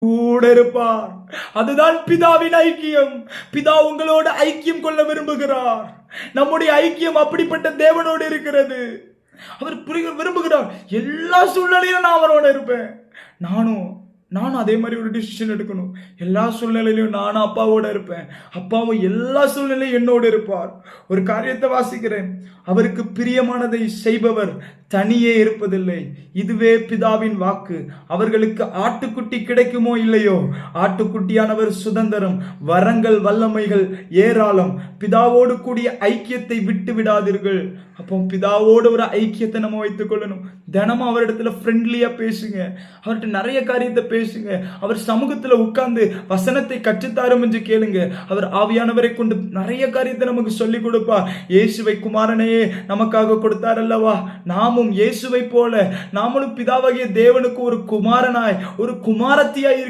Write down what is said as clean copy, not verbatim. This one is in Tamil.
கூட இருப்பார். அதுதான் பிதாவின் ஐக்கியம். பிதா உங்களோடு ஐக்கியம் கொள்ள விரும்புகிறார். நம்முடைய ஐக்கியம் அப்படிப்பட்ட தேவனோடு இருக்கிறது. அவர் விரும்புகிறார். எல்லா சூழ்நிலையிலும் நான் அவரோட இருப்பேன். நானும் அதே மாதிரி ஒரு டிசிஷன் எடுக்கணும். எல்லா சூழ்நிலையிலும் நானும் அப்பாவோட இருப்பேன். அப்பாவும் எல்லா சூழ்நிலையும் என்னோடு இருப்பார். ஒரு காரியத்தை வாசிக்கிறேன். அவருக்கு பிரியமானதை செய்பவர் தனியே இருப்பதில்லை. இதுவே பிதாவின் வாக்கு. அவர்களுக்கு ஆட்டுக்குட்டி கிடைக்குமோ இல்லையோ, ஆட்டுக்குட்டியானவர் சுதந்திரம், வரங்கள் வல்லமைகள் ஏராளம். பிதாவோடு கூடிய ஐக்கியத்தை விட்டு விடாதீர்கள். அப்போ பிதாவோடு ஒரு ஐக்கியத்தை நம்ம வைத்துக் கொள்ளணும். தினமும் அவரிடத்துல ஃப்ரெண்ட்லியா பேசுங்க. அவர்கிட்ட நிறைய காரியத்தை பேசுங்க. அவர் சமூகத்துல உட்கார்ந்து வசனத்தை கற்றுத்தாரும் என்று கேளுங்க. அவர் ஆவியானவரை கொண்டு நிறைய காரியத்தை நமக்கு சொல்லிக் கொடுப்பார். இயேசுவை குமாரனையே நமக்காக கொடுத்தார் அல்லவா? நாமும் இயேசுவை போல நாமளும் பிதாவாகிய தேவனுக்கு ஒரு குமாரனாய் ஒரு குமாரத்தியாய்